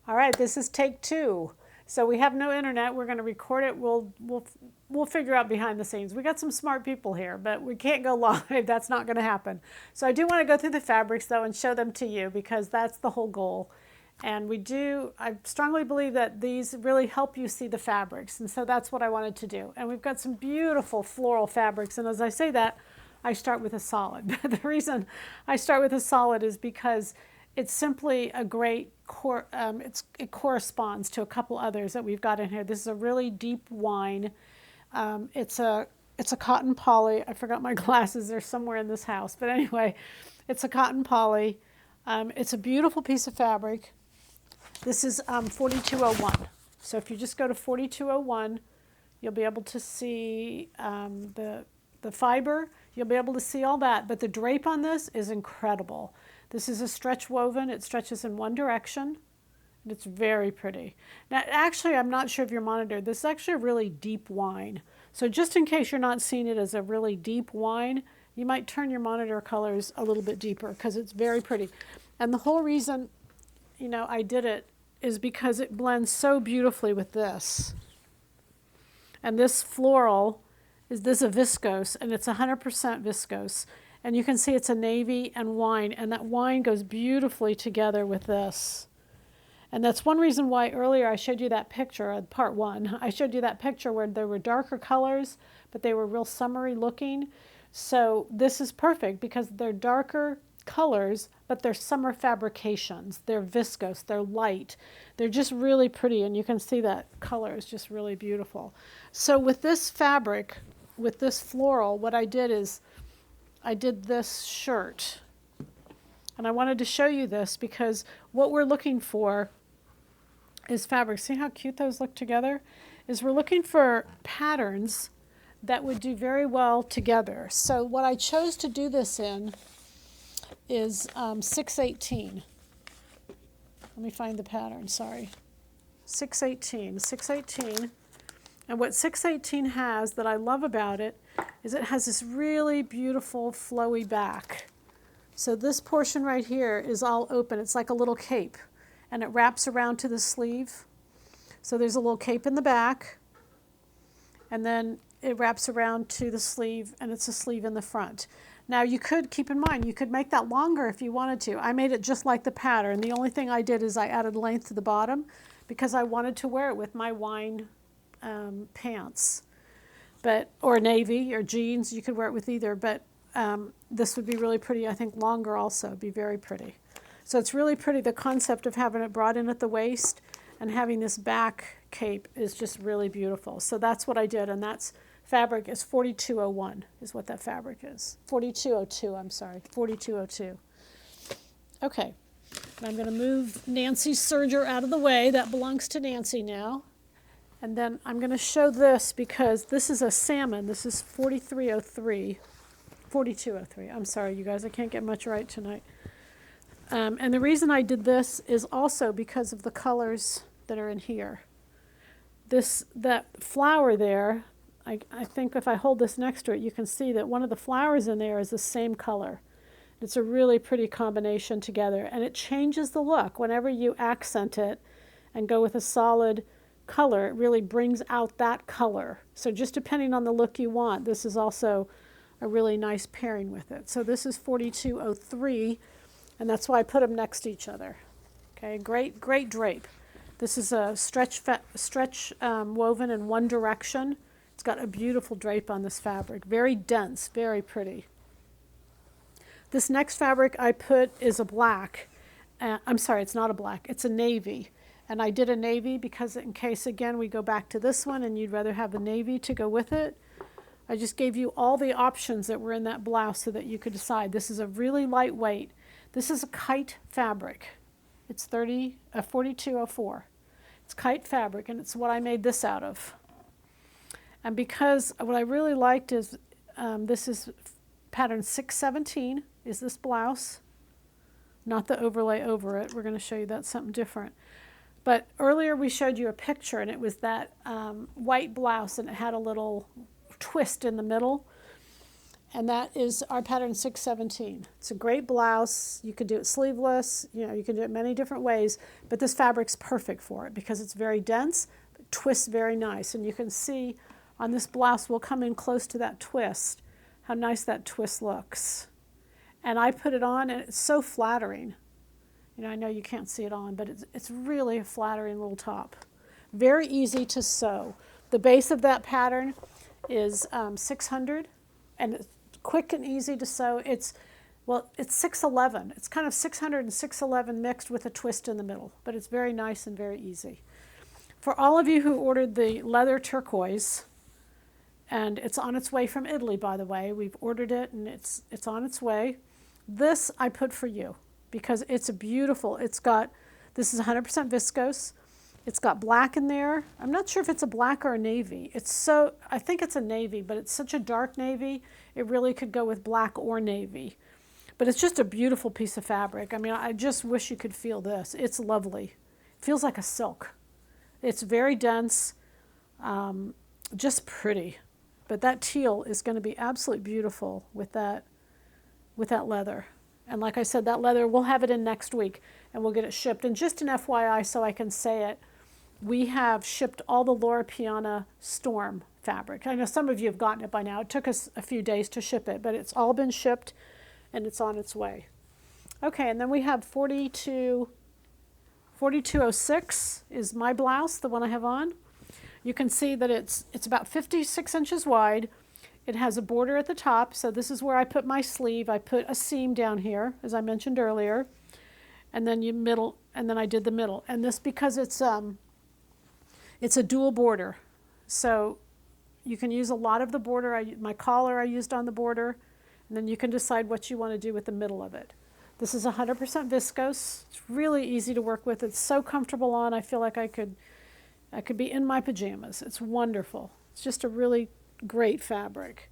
All right, this is take two. So we have no internet. We're going to record it. We'll figure out behind the scenes. We got some smart people here, but we can't go live. That's not going to happen. So I do want to go through the fabrics though and show them to you because that's the whole goal. And I strongly believe that these really help you see the fabrics. And so that's what I wanted to do. And we've got some beautiful floral fabrics. And as I say that, I start with a solid. The reason I start with a solid is because it's simply a great it corresponds to a couple others that we've got in here. This is a really deep wine. It's a cotton poly. I forgot my glasses. They're somewhere in this house. But anyway, it's a cotton poly. It's a beautiful piece of fabric. This is 4201. So if you just go to 4201, you'll be able to see the fiber. You'll be able to see all that. But the drape on this is incredible. This is a stretch woven. It stretches in one direction. And it's very pretty. Now, actually, I'm not sure if you're monitored. This is actually a really deep wine. So just in case you're not seeing it as a really deep wine, you might turn your monitor colors a little bit deeper because it's very pretty. And the whole reason, I did it is because it blends so beautifully with this. And this floral is a viscose, and it's 100% viscose. And you can see it's a navy and wine, and that wine goes beautifully together with this. And that's one reason why earlier I showed you that picture, part one. I showed you that picture where there were darker colors, but they were real summery looking. So this is perfect because they're darker colors, but they're summer fabrications. They're viscose, they're light. They're just really pretty, and you can see that color is just really beautiful. So with this fabric, with this floral, what I did is I did this shirt. And I wanted to show you this because what we're looking for is fabric. See how cute those look together? Is we're looking for patterns that would do very well together. So what I chose to do this in is 618. Let me find the pattern, sorry. 618. And what 618 has that I love about it is it has this really beautiful flowy back. So this portion right here is all open. It's like a little cape, and it wraps around to the sleeve. So there's a little cape in the back, and then it wraps around to the sleeve, and it's a sleeve in the front. Now you could, keep in mind, you could make that longer if you wanted to. I made it just like the pattern. The only thing I did is I added length to the bottom because I wanted to wear it with my wine pants, or navy or jeans. You could wear it with either, but this would be really pretty. I think longer also would be very pretty. So it's really pretty. The concept of having it brought in at the waist and having this back cape is just really beautiful. So that's what I did, and that's fabric is 4201 is what that fabric is. 4202, I'm sorry, 4202. Okay, I'm going to move Nancy's serger out of the way. That belongs to Nancy now. And then I'm going to show this because this is a salmon. This is 4303. 4203. I'm sorry, you guys. I can't get much right tonight. And the reason I did this is also because of the colors that are in here. That flower there, I think if I hold this next to it, you can see that one of the flowers in there is the same color. It's a really pretty combination together, and it changes the look. Whenever you accent it and go with a solid color, it really brings out that color. So just depending on the look you want, this is also a really nice pairing with it. So this is 4203, and that's why I put them next to each other. Okay, great drape. This is a stretch woven in one direction. It's got a beautiful drape on this fabric. Very dense, very pretty. This next fabric I put is a black. I'm sorry, it's not a black. It's a navy. And I did a navy because in case, again, we go back to this one and you'd rather have a navy to go with it. I just gave you all the options that were in that blouse so that you could decide. This is a really lightweight. This is a kite fabric. It's 4204. It's kite fabric, and it's what I made this out of. And because what I really liked is this is pattern 617 is this blouse, not the overlay over it. We're going to show you that's something different. But earlier we showed you a picture, and it was that white blouse, and it had a little twist in the middle. And that is our pattern 617. It's a great blouse. You can do it sleeveless. You know, you can do it many different ways, but this fabric's perfect for it because it's very dense, but twists very nice. And you can see on this blouse, we'll come in close to that twist, how nice that twist looks. And I put it on and it's so flattering. You know, I know you can't see it on, but it's really a flattering little top. Very easy to sew. The base of that pattern is 600, and it's quick and easy to sew. It's 611. It's kind of 600 and 611 mixed with a twist in the middle, but it's very nice and very easy. For all of you who ordered the leather turquoise, and it's on its way from Italy, by the way. We've ordered it, and it's on its way. This I put for you because it's a beautiful, this is 100% viscose. It's got black in there. I'm not sure if it's a black or a navy. I think it's a navy, but it's such a dark navy, it really could go with black or navy. But it's just a beautiful piece of fabric. I mean, I just wish you could feel this. It's lovely. It feels like a silk. It's very dense, just pretty. But that teal is going to be absolutely beautiful with that leather. And like I said, that leather, we'll have it in next week and we'll get it shipped. And just an FYI, so I can say it, we have shipped all the Laura Piana Storm fabric. I know some of you have gotten it by now. It took us a few days to ship it, but it's all been shipped and it's on its way. Okay, and then we have 4206 is my blouse, the one I have on. You can see that it's about 56 inches wide. It has a border at the top, so this is where I put my sleeve. I put a seam down here, as I mentioned earlier, and then I did the middle. And this, because it's a dual border, so you can use a lot of the border. My collar I used on the border, and then you can decide what you want to do with the middle of it. This is 100% viscose. It's really easy to work with. It's so comfortable on. I feel like I could be in my pajamas. It's wonderful. It's just a really great fabric.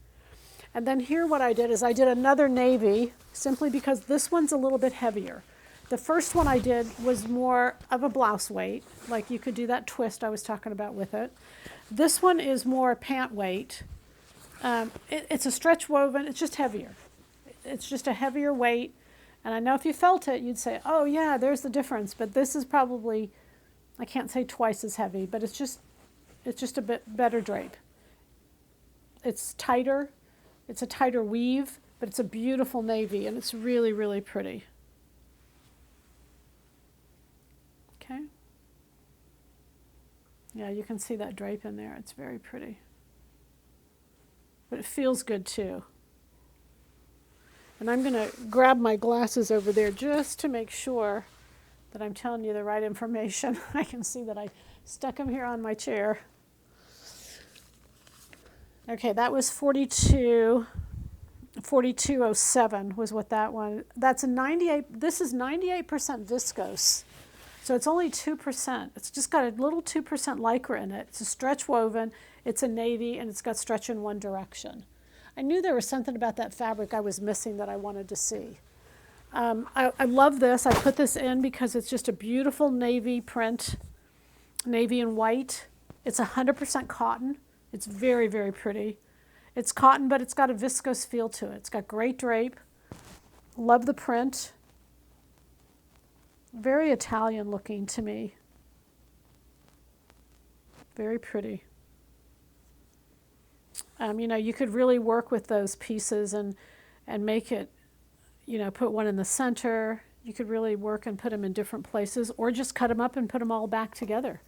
And then here what I did is I did another navy simply because this one's a little bit heavier. The first one I did was more of a blouse weight, like you could do that twist I was talking about with it. This one is more pant weight. It's a stretch woven, it's just heavier. It's just a heavier weight. And I know if you felt it, you'd say, oh yeah, there's the difference. But this is probably, I can't say twice as heavy, but it's just a bit better drape. It's tighter, it's a tighter weave, but it's a beautiful navy and it's really, really pretty. Okay. Yeah, you can see that drape in there. It's very pretty. But it feels good too. And I'm going to grab my glasses over there just to make sure that I'm telling you the right information. I can see that I stuck them here on my chair. Okay, that was 4207 was what that one. That's a 98. This is 98% viscose. So it's only 2%. It's just got a little 2% lycra in it. It's a stretch woven, it's a navy, and it's got stretch in one direction. I knew there was something about that fabric I was missing that I wanted to see. I love this. I put this in because it's just a beautiful navy print, navy and white. It's 100% cotton. It's very, very pretty. It's cotton, but it's got a viscose feel to it. It's got great drape. Love the print. Very Italian looking to me. Very pretty. You know, you could really work with those pieces and make it, you know, put one in the center. You could really work and put them in different places, or just cut them up and put them all back together.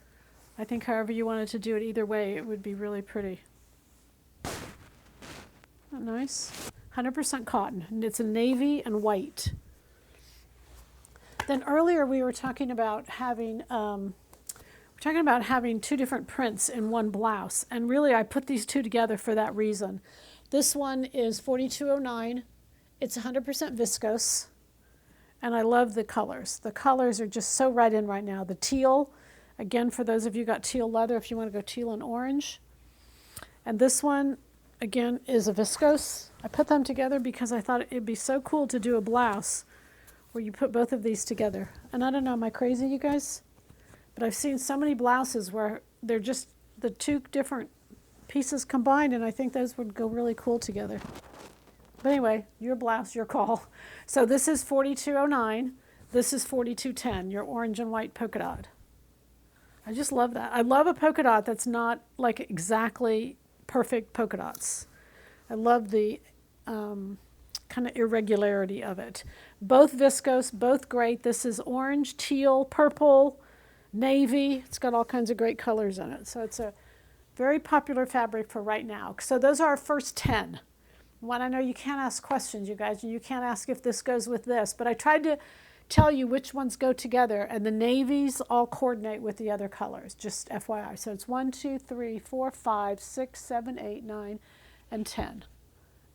I think however you wanted to do it, either way, it would be really pretty. Isn't that nice? 100% cotton, and it's a navy and white. Then earlier we were talking about having two different prints in one blouse, and really I put these two together for that reason. This one is 4209. It's 100% viscose, and I love the colors. The colors are just so right in right now. The teal, again, for those of you who got teal leather, if you want to go teal and orange. And this one, again, is a viscose. I put them together because I thought it'd be so cool to do a blouse where you put both of these together. And I don't know, am I crazy, you guys? But I've seen so many blouses where they're just the two different pieces combined, and I think those would go really cool together. But anyway, your blouse, your call. So this is 4209. This is 4210, your orange and white polka dot. I just love that. I love a polka dot that's not like exactly perfect polka dots. I love the kind of irregularity of it. Both viscose, both great. This is orange, teal, purple, navy. It's got all kinds of great colors in it. So it's a very popular fabric for right now. So those are our first 10. One, I know you can't ask questions, you guys, and you can't ask if this goes with this, but I tried to tell you which ones go together, and the navies all coordinate with the other colors, just FYI. So it's 1, 2, 3, 4, 5, 6, 7, 8, 9, and 10.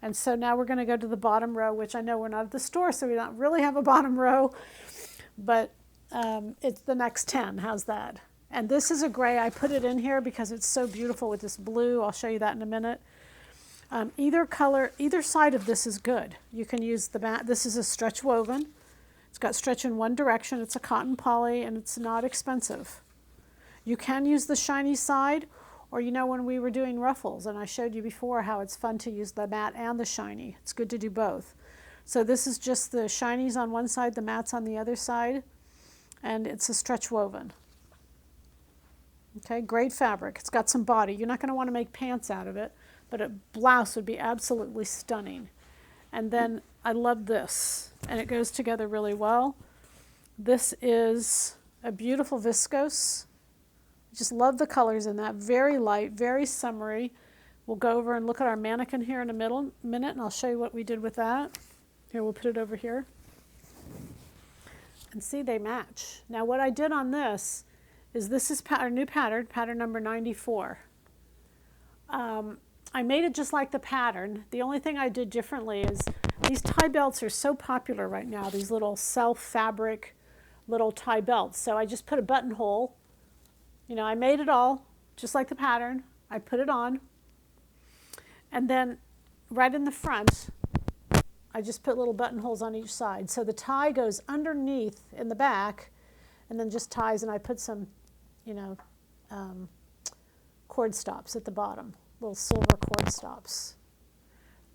And so now we're going to go to the bottom row, which I know we're not at the store, so we don't really have a bottom row, but it's the next 10. How's that? And this is a gray. I put it in here because it's so beautiful with this blue. I'll show you that in a minute. Either color, either side of this is good. You can use the mat. This is a stretch woven. It's got stretch in one direction. It's a cotton poly, and it's not expensive. You can use the shiny side, or you know when we were doing ruffles, and I showed you before how it's fun to use the matte and the shiny. It's good to do both. So this is just the shinies on one side, the mattes on the other side, and it's a stretch woven. Okay, great fabric. It's got some body. You're not going to want to make pants out of it, but a blouse would be absolutely stunning. And then I love this, and it goes together really well. This is a beautiful viscose. Just love the colors in that. Very light, very summery. We'll go over and look at our mannequin here in a minute, and I'll show you what we did with that. Here, we'll put it over here. And see, they match. Now, what I did on this is our new pattern, pattern number 94. I made it just like the pattern. The only thing I did differently is these tie belts are so popular right now, these little self-fabric little tie belts. So I just put a buttonhole. You know, I made it all just like the pattern. I put it on. And then right in the front, I just put little buttonholes on each side. So the tie goes underneath in the back and then just ties, and I put some, you know, cord stops at the bottom. Little silver cord stops.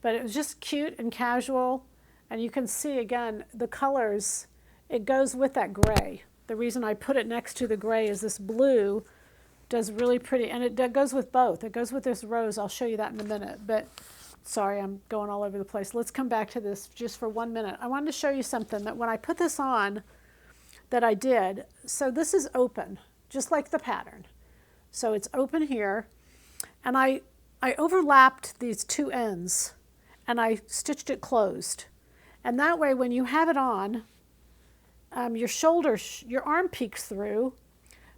But it was just cute and casual, and you can see again the colors. It goes with that gray. The reason I put it next to the gray is this blue does really pretty, and it goes with both. It goes with this rose. I'll show you that in a minute, but sorry, I'm going all over the place. Let's come back to this just for 1 minute. I wanted to show you something that when I put this on that I did. So this is open, just like the pattern. So it's open here, and I overlapped these two ends and I stitched it closed. And that way when you have it on, your shoulder, your arm peeks through,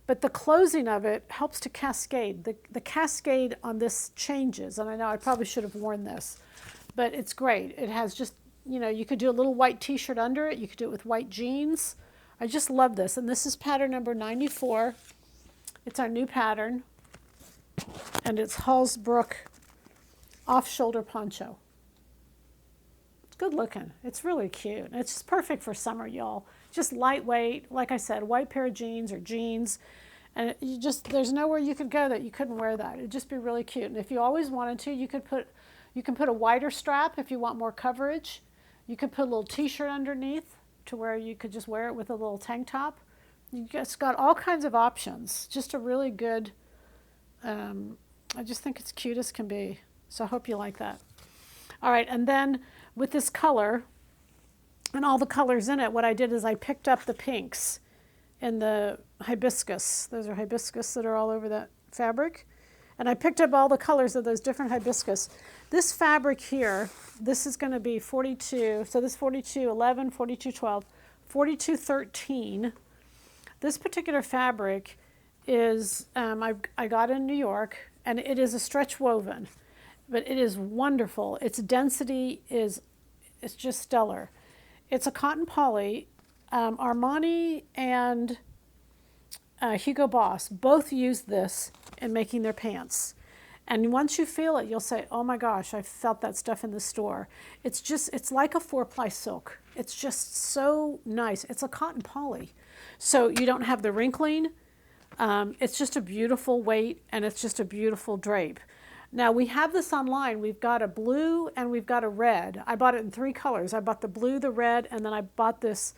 but the closing of it helps to cascade. The cascade on this changes, and I know I probably should have worn this, but it's great. It has just, you know, you could do a little white t-shirt under it. You could do it with white jeans. I just love this. And this is pattern number 94. It's our new pattern. And it's Hallsbrook off-shoulder poncho. It's good looking. It's really cute. It's just perfect for summer, y'all. Just lightweight, like I said, white pair of jeans or jeans. And there's nowhere you could go that you couldn't wear that. It'd just be really cute. And if you always wanted to, you can put a wider strap if you want more coverage. You could put a little t-shirt underneath to where you could just wear it with a little tank top. You just got all kinds of options. Just a really good, I just think it's cute as can be. So I hope you like that. All right, and then with this color and all the colors in it, what I did is I picked up the pinks in the hibiscus. Those are hibiscus that are all over that fabric. And I picked up all the colors of those different hibiscus. This fabric here, this is going to be 42, so this 4211, 4212, 4213. This particular fabric is, I got in New York, and it is a stretch woven, but it is wonderful. Its density is just stellar. It's a cotton poly. Armani and Hugo Boss both use this in making their pants. And once you feel it, you'll say, oh my gosh, I felt that stuff in the store. It's like a 4-ply silk. It's just so nice. It's a cotton poly. So you don't have the wrinkling. It's just a beautiful weight, and it's just a beautiful drape. Now we have this online. We've got a blue and we've got a red. I bought it in 3 colors. I bought the blue, the red, and then I bought this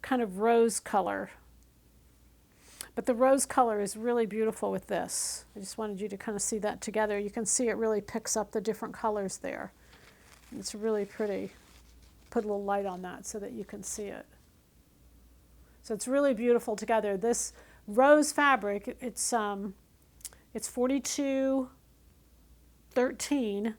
kind of rose color. But the rose color is really beautiful with this. I just wanted you to kind of see that together. You can see it really picks up the different colors there. It's really pretty. Put a little light on that so that you can see it. So it's really beautiful together. This rose fabric, it's 4213.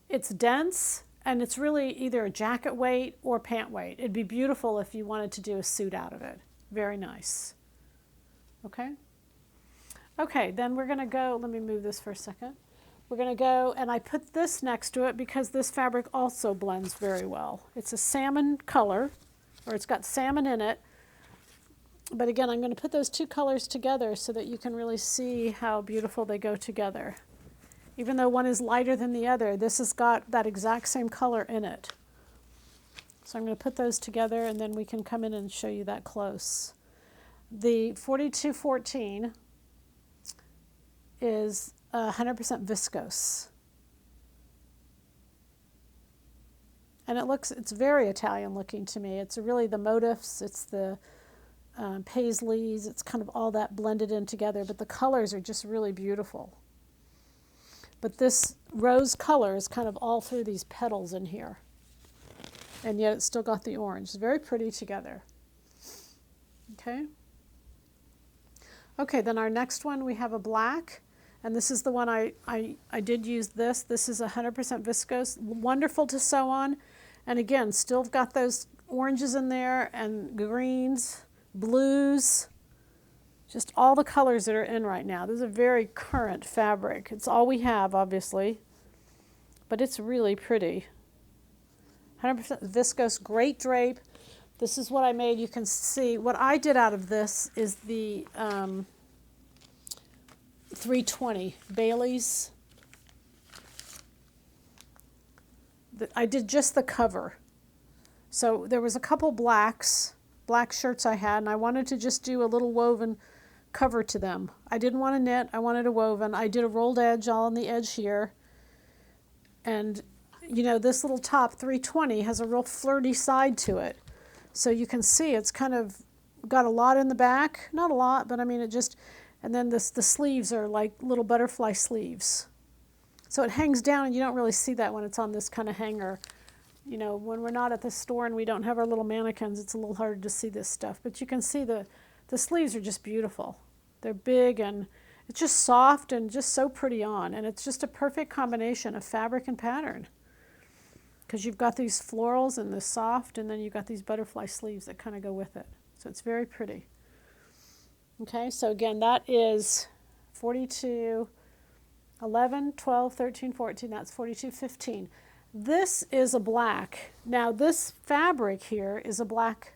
It's dense, and it's really either a jacket weight or pant weight. It'd be beautiful if you wanted to do a suit out of it. Very nice. Okay? Okay, then we're going to go, let me move this for a second. We're going to go, and I put this next to it because this fabric also blends very well. It's a salmon color, or it's got salmon in it. But again, I'm going to put those 2 colors together so that you can really see how beautiful they go together. Even though one is lighter than the other, this has got that exact same color in it. So I'm going to put those together, and then we can come in and show you that close. The 4214 is 100% viscose. And it's very Italian looking to me. It's really the motifs, it's the paisleys, it's kind of all that blended in together, but the colors are just really beautiful. But this rose color is kind of all through these petals in here. And yet it's still got the orange. It's very pretty together. Okay. Okay, then our next one, we have a black. And this is the one I did use this. This is 100% viscose. Wonderful to sew on. And again, still got those oranges in there and greens, blues. Just all the colors that are in right now. This is a very current fabric. It's all we have, obviously. But it's really pretty. 100% viscose, great drape. This is what I made. You can see what I did out of this is the 320 Bailey's. I did just the cover. So there was a couple black shirts I had, and I wanted to just do a little woven cover to them. I didn't want to knit. I wanted a woven. I did a rolled edge all on the edge here. And, you know, this little top 320 has a real flirty side to it. So you can see it's kind of got a lot in the back. Not a lot, but I mean it just, and then the sleeves are like little butterfly sleeves. So it hangs down, and you don't really see that when it's on this kind of hanger. You know, when we're not at the store and we don't have our little mannequins, it's a little harder to see this stuff. But you can see the sleeves are just beautiful. They're big, and it's just soft and just so pretty on. And it's just a perfect combination of fabric and pattern. Because you've got these florals and the soft, and then you've got these butterfly sleeves that kind of go with it. So it's very pretty. Okay, so again, that is 42, 11, 12, 13, 14, that's 42, 15. This is a black. Now this fabric here is black.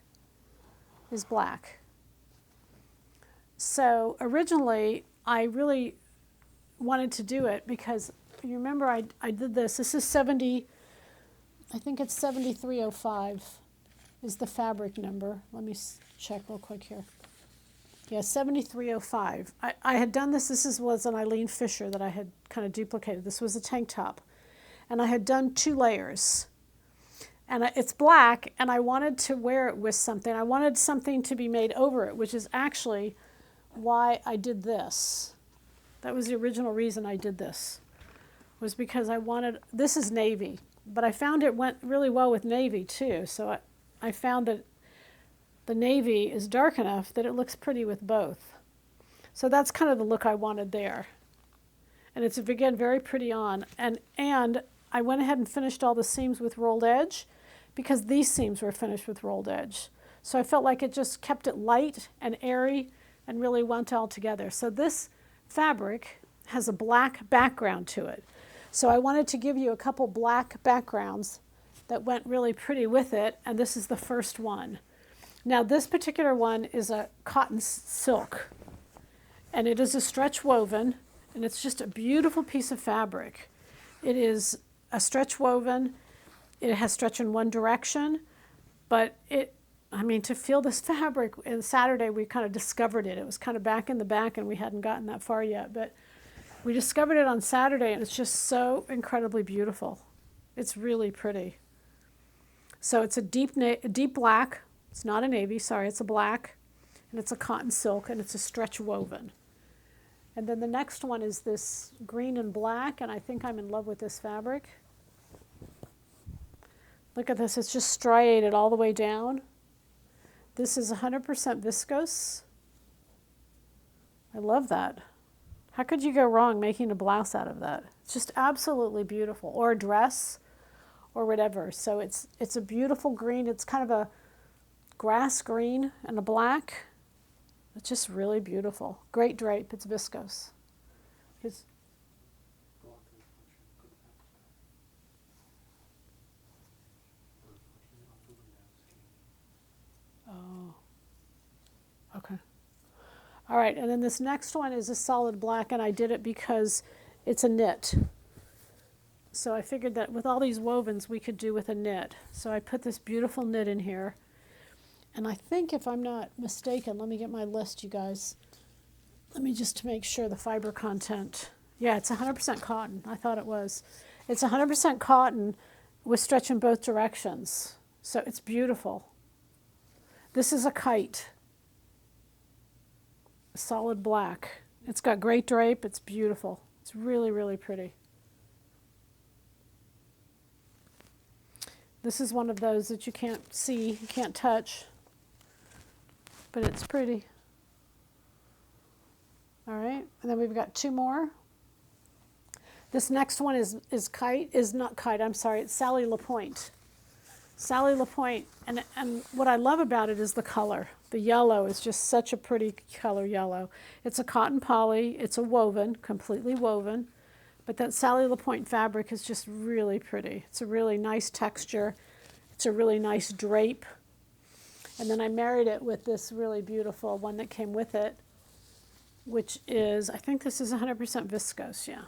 So originally I really wanted to do it because you remember I did this. This is 70, I think it's 7305 is the fabric number. Let me check real quick here. Yeah, 7305. I had done this. This was an Eileen Fisher that I had kind of duplicated. This was a tank top. And I had done 2 layers. And it's black, and I wanted to wear it with something. I wanted something to be made over it, which is actually why I did this. That was the original reason I did this, was because I wanted, this is navy, but I found it went really well with navy too. So I found that the navy is dark enough that it looks pretty with both. So that's kind of the look I wanted there. And it's, again, very pretty on. And I went ahead and finished all the seams with rolled edge because these seams were finished with rolled edge. So I felt like it just kept it light and airy and really went all together. So this fabric has a black background to it. So I wanted to give you a couple black backgrounds that went really pretty with it, and this is the first one. Now this particular one is a cotton silk, and it is a stretch woven, and it's just a beautiful piece of fabric. It is a stretch woven. It has stretch in one direction, but to feel this fabric, and Saturday we kind of discovered it. It was kind of back in the back, and we hadn't gotten that far yet, but We discovered it on Saturday, and it's just so incredibly beautiful. It's really pretty. So it's a deep black. It's not a navy, sorry, it's a black. And it's a cotton silk, and it's a stretch woven. And then the next one is this green and black, and I think I'm in love with this fabric. Look at this, it's just striated all the way down. This is 100% viscose. I love that. How could you go wrong making a blouse out of that? It's just absolutely beautiful. Or a dress, or whatever. So it's a beautiful green. It's kind of a grass green and a black. It's just really beautiful. Great drape. It's viscose. Oh, okay. All right, and then this next one is a solid black, and I did it because it's a knit. So I figured that with all these wovens, we could do with a knit. So I put this beautiful knit in here. And I think, if I'm not mistaken, let me get my list, you guys. Let me just make sure the fiber content. Yeah, it's 100% cotton. I thought it was. It's 100% cotton with stretch in both directions. So it's beautiful. This is a kite. Solid black. It's got great drape. It's beautiful. It's really, really pretty. This is one of those that you can't see, you can't touch, but it's pretty. All right, and then we've got two more. This next one is not kite, I'm sorry, it's Sally LaPointe. Sally LaPointe, and what I love about it is the color. The yellow is just such a pretty color yellow. It's a cotton poly, it's a woven, completely woven, but that Sally LaPointe fabric is just really pretty. It's a really nice texture. It's a really nice drape. And then I married it with this really beautiful one that came with it, which is, I think this is 100% viscose, yeah.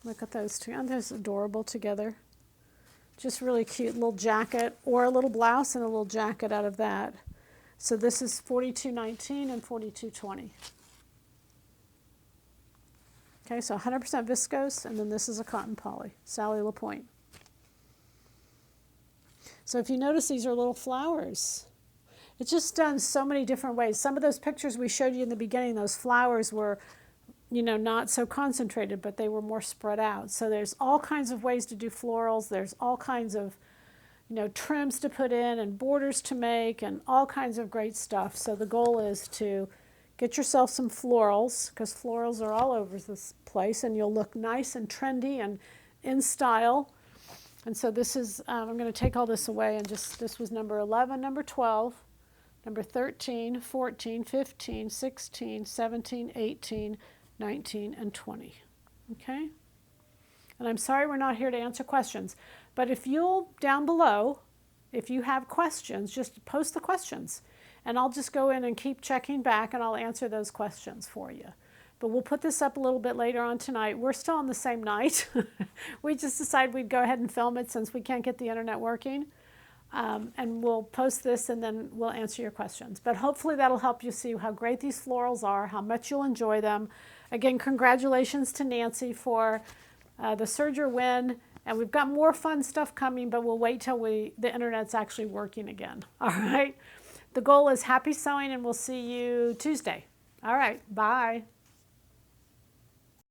Look at those two, aren't those adorable together? Just really cute little jacket, or a little blouse and a little jacket out of that. So this is $42.19 and $42.20. Okay, so 100% viscose, and then this is a cotton poly, Sally LaPointe. So if you notice, these are little flowers. It's just done so many different ways. Some of those pictures we showed you in the beginning, those flowers were, you know, not so concentrated, but they were more spread out. So there's all kinds of ways to do florals. There's all kinds of, you know, trims to put in and borders to make and all kinds of great stuff. So the goal is to get yourself some florals, because florals are all over this place, and you'll look nice and trendy and in style. And so this is, I'm going to take all this away and just, this was number 11, number 12, number 13, 14, 15, 16, 17, 18, 19, and 20. Okay? And I'm sorry we're not here to answer questions, but if you'll, down below, if you have questions, just post the questions, and I'll just go in and keep checking back, and I'll answer those questions for you. But we'll put this up a little bit later on tonight. We're still on the same night. We just decided we'd go ahead and film it since we can't get the internet working. And we'll post this, and then we'll answer your questions. But hopefully that'll help you see how great these florals are, how much you'll enjoy them. Again, congratulations to Nancy for the Serger win. And we've got more fun stuff coming, but we'll wait till the internet's actually working again. All right? The goal is happy sewing, and we'll see you Tuesday. All right, bye.